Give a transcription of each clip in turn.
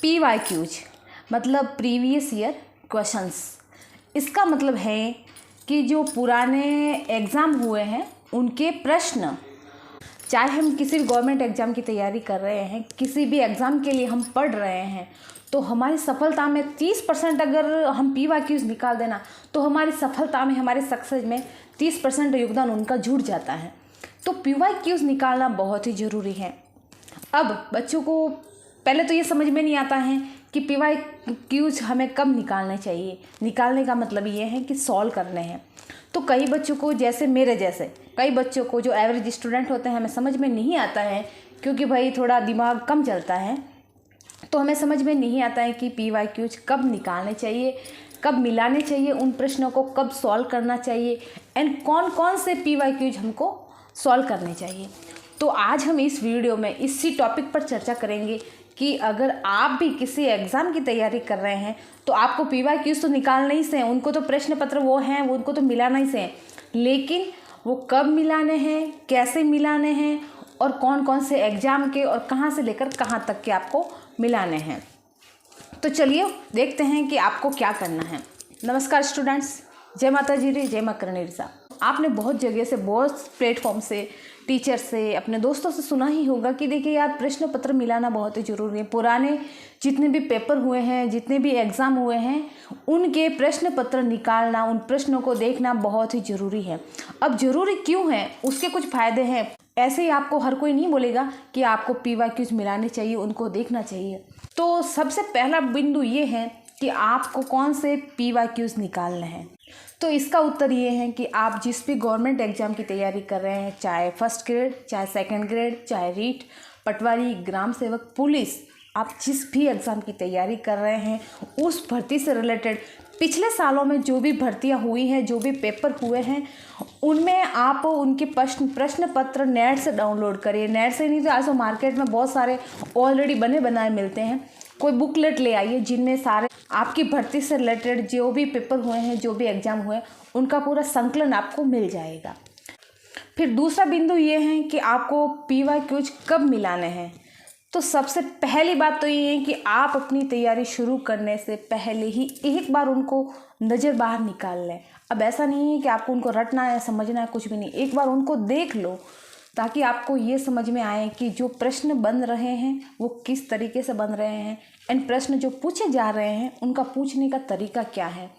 PYQs मतलब previous year questions. इसका मतलब है कि जो पुराने एग्ज़ाम हुए हैं उनके प्रश्न, चाहे हम किसी भी गवर्नमेंट एग्ज़ाम की तैयारी कर रहे हैं, किसी भी एग्ज़ाम के लिए हम पढ़ रहे हैं, तो हमारी सफलता में 30% अगर हम PYQs निकाल देना तो हमारी सफलता में, हमारे सक्सेस में 30% योगदान उनका जुड़ जाता है। तो PYQs निकालना बहुत ही ज़रूरी है। अब बच्चों को पहले तो ये समझ में नहीं आता है कि PYQs हमें कब निकालने चाहिए। निकालने का मतलब ये है कि सॉल्व करने हैं। तो कई बच्चों को, जैसे मेरे जैसे कई बच्चों को जो एवरेज स्टूडेंट होते हैं, हमें समझ में नहीं आता है क्योंकि भाई थोड़ा दिमाग कम चलता है, तो हमें समझ में नहीं आता है कि PYQs कब निकालने चाहिए, कब मिलाने चाहिए, उन प्रश्नों को कब सॉल्व करना चाहिए एंड कौन कौन से PYQs हमको सॉल्व करने चाहिए। तो आज हम इस वीडियो में इसी टॉपिक पर चर्चा करेंगे कि अगर आप भी किसी एग्ज़ाम की तैयारी कर रहे हैं तो आपको PYQs तो निकालना ही से हैं, उनको तो प्रश्न पत्र वो हैं, उनको तो मिलाना ही से हैं, लेकिन वो कब मिलाने हैं, कैसे मिलाने हैं और कौन कौन से एग्ज़ाम के और कहाँ से लेकर कहाँ तक के आपको मिलाने हैं। तो चलिए देखते हैं कि आपको क्या करना है। नमस्कार स्टूडेंट्स, जय माता जी रे, जय माँ करणी सा। आपने बहुत जगह से, बहुत प्लेटफॉर्म से, टीचर से, अपने दोस्तों से सुना ही होगा कि देखिए यार, प्रश्न पत्र मिलाना बहुत ही ज़रूरी है। पुराने जितने भी पेपर हुए हैं, जितने भी एग्ज़ाम हुए हैं, उनके प्रश्न पत्र निकालना, उन प्रश्नों को देखना बहुत ही ज़रूरी है। अब ज़रूरी क्यों है, उसके कुछ फ़ायदे हैं। ऐसे ही आपको हर कोई नहीं बोलेगा कि आपको PYQs मिलाने चाहिए, उनको देखना चाहिए। तो सबसे पहला बिंदु ये है कि आपको कौन से PYQs निकालने हैं। तो इसका उत्तर ये है कि आप जिस भी गवर्नमेंट एग्ज़ाम की तैयारी कर रहे हैं, चाहे फर्स्ट ग्रेड, चाहे सेकंड ग्रेड, चाहे रीट, पटवारी, ग्राम सेवक, पुलिस, आप जिस भी एग्ज़ाम की तैयारी कर रहे हैं, उस भर्ती से रिलेटेड पिछले सालों में जो भी भर्तियां हुई हैं, जो भी पेपर हुए हैं, उनमें आप उनके प्रश्न पत्र नेट से डाउनलोड करिए। नेट से नहीं तो आज तो मार्केट में बहुत सारे ऑलरेडी बने बनाए मिलते हैं। कोई बुकलेट ले आइए जिनमें सारे आपकी भर्ती से रिलेटेड जो भी पेपर हुए हैं, जो भी एग्ज़ाम हुए हैं, उनका पूरा संकलन आपको मिल जाएगा। फिर दूसरा बिंदु ये है कि आपको PYQs कब मिलाने हैं। तो सबसे पहली बात तो ये है कि आप अपनी तैयारी शुरू करने से पहले ही एक बार उनको नज़र बाहर निकाल लें। अब ऐसा नहीं है कि आपको उनको रटना है, समझना है, कुछ भी नहीं। एक बार उनको देख लो ताकि आपको ये समझ में आए कि जो प्रश्न बन रहे हैं वो किस तरीके से बन रहे हैं एंड प्रश्न जो पूछे जा रहे हैं उनका पूछने का तरीका क्या है।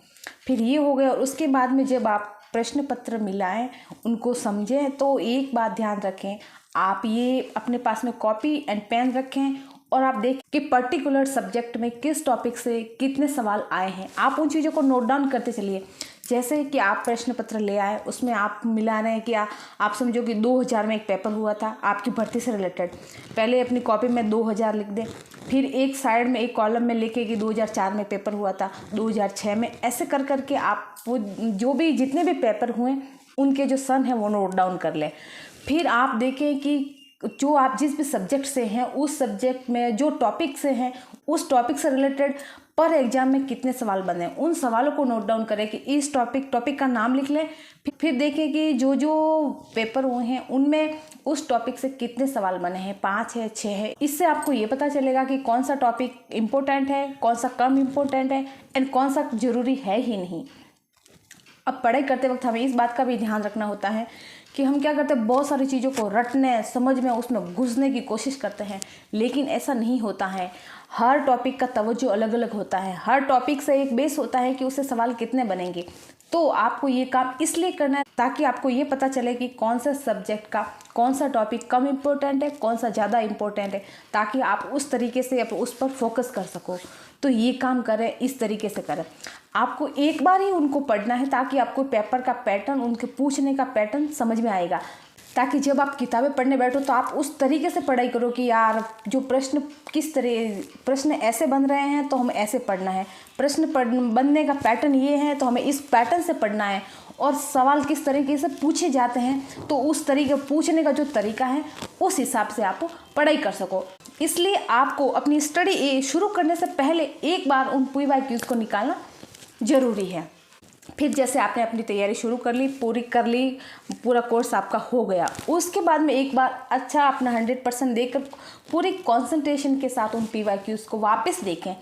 फिर ये हो गया। और उसके बाद में जब आप प्रश्न पत्र मिलाएं, उनको समझें, तो एक बात ध्यान रखें, आप ये अपने पास में कॉपी एंड पेन रखें और आप देखें कि पर्टिकुलर सब्जेक्ट में किस टॉपिक से कितने सवाल आए हैं। आप उन चीज़ों को नोट डाउन करते चलिए। जैसे कि आप प्रश्न पत्र ले आए, उसमें आप मिला रहे हैं कि आप समझो कि 2000 में एक पेपर हुआ था आपकी भर्ती से रिलेटेड। पहले अपनी कॉपी में 2000 लिख दें, फिर एक साइड में, एक कॉलम में लिखे कि 2004 में पेपर हुआ था, 2006 में, ऐसे कर करके आप वो जो भी जितने भी पेपर हुए उनके जो सन है वो नोट डाउन कर लें। फिर आप देखें कि जो आप जिस भी सब्जेक्ट से हैं, उस सब्जेक्ट में जो टॉपिक से हैं, उस टॉपिक से रिलेटेड पर एग्जाम में कितने सवाल बने, उन सवालों को नोट डाउन करें कि इस टॉपिक का नाम लिख लें। फिर देखें कि जो जो पेपर हुए हैं उनमें उस टॉपिक से कितने सवाल बने हैं, 5 है, 6 है। इससे आपको ये पता चलेगा कि कौन सा टॉपिक इम्पोर्टेंट है, कौन सा कम इम्पोर्टेंट है एंड कौन सा ज़रूरी है ही नहीं। अब पढ़ाई करते वक्त हमें इस बात का भी ध्यान रखना होता है कि हम क्या करते हैं, बहुत सारी चीज़ों को रटने, समझ में, उसमें घुसने की कोशिश करते हैं, लेकिन ऐसा नहीं होता है। हर टॉपिक का तवज्जो अलग अलग होता है। हर टॉपिक से एक बेस होता है कि उससे सवाल कितने बनेंगे। तो आपको ये काम इसलिए करना है ताकि आपको ये पता चले कि कौन सा सब्जेक्ट का कौन सा टॉपिक कम इम्पोर्टेंट है, कौन सा ज़्यादा इम्पोर्टेंट है, ताकि आप उस तरीके से उस पर फोकस कर सको। तो ये काम करें, इस तरीके से करें। आपको एक बार ही उनको पढ़ना है ताकि आपको पेपर का पैटर्न, उनके पूछने का पैटर्न समझ में आएगा, ताकि जब आप किताबें पढ़ने बैठो तो आप उस तरीके से पढ़ाई करो कि यार जो प्रश्न किस तरह, प्रश्न ऐसे बन रहे हैं तो हमें ऐसे पढ़ना है, प्रश्न बनने का पैटर्न ये है तो हमें इस पैटर्न से पढ़ना है, और सवाल किस तरीके से पूछे जाते हैं तो उस तरीके पूछने का जो तरीका है उस हिसाब से आप पढ़ाई कर सको। इसलिए आपको अपनी स्टडी शुरू करने से पहले एक बार उन PYQs को निकालना ज़रूरी है। फिर जैसे आपने अपनी तैयारी शुरू कर ली, पूरी कर ली, पूरा कोर्स आपका हो गया, उसके बाद में एक बार अच्छा अपना 100% देकर पूरी कंसंट्रेशन के साथ उन PYQs को वापस देखें।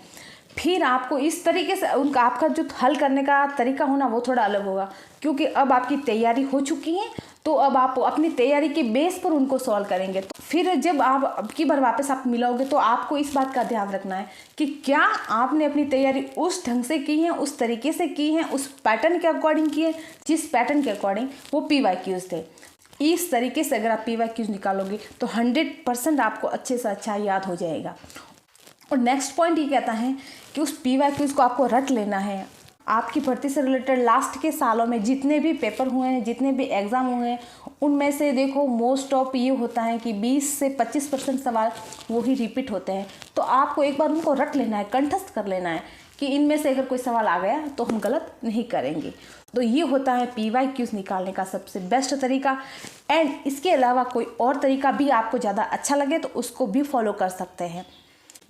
फिर आपको इस तरीके से उनका आपका जो हल करने का तरीका होना वो थोड़ा अलग होगा, क्योंकि अब आपकी तैयारी हो चुकी है, तो अब आप अपनी तैयारी के बेस पर उनको सॉल्व करेंगे। तो फिर जब आप अब की बार वापस आप मिलोगे तो आपको इस बात का ध्यान रखना है कि क्या आपने अपनी तैयारी उस ढंग से की है, उस तरीके से की है, उस पैटर्न के अकॉर्डिंग की है, जिस पैटर्न के अकॉर्डिंग वो PYQs थे। इस तरीके से अगर आप PYQs निकालोगे तो 100% आपको अच्छे से अच्छा याद हो जाएगा। और नेक्स्ट पॉइंट ये कहता है कि उस PYQs को आपको रट लेना है। आपकी भर्ती से रिलेटेड लास्ट के सालों में जितने भी पेपर हुए हैं, जितने भी एग्ज़ाम हुए हैं, उनमें से देखो मोस्ट ऑफ ये होता है कि 20 से 25% सवाल वो ही रिपीट होते हैं। तो आपको एक बार उनको रट लेना है, कंठस्थ कर लेना है कि इनमें से अगर कोई सवाल आ गया तो हम गलत नहीं करेंगे। तो ये होता है PYQs निकालने का सबसे बेस्ट तरीका। एंड इसके अलावा कोई और तरीका भी आपको ज़्यादा अच्छा लगे तो उसको भी फॉलो कर सकते हैं।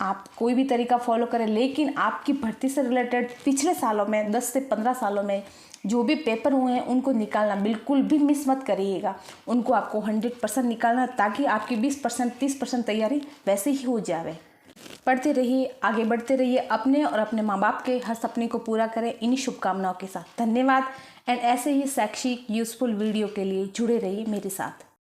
आप कोई भी तरीका फॉलो करें, लेकिन आपकी भर्ती से रिलेटेड पिछले सालों में 10 से 15 सालों में जो भी पेपर हुए हैं उनको निकालना बिल्कुल भी मिस मत करिएगा। उनको आपको 100% निकालना, ताकि आपकी 20% 30% तैयारी वैसे ही हो जाए। पढ़ते रहिए, आगे बढ़ते रहिए, अपने और अपने माँ बाप के हर सपने को पूरा करें, इन्हीं शुभकामनाओं के साथ। धन्यवाद। एंड ऐसे ही शैक्षिक यूज़फुल वीडियो के लिए जुड़े रहिए मेरे साथ।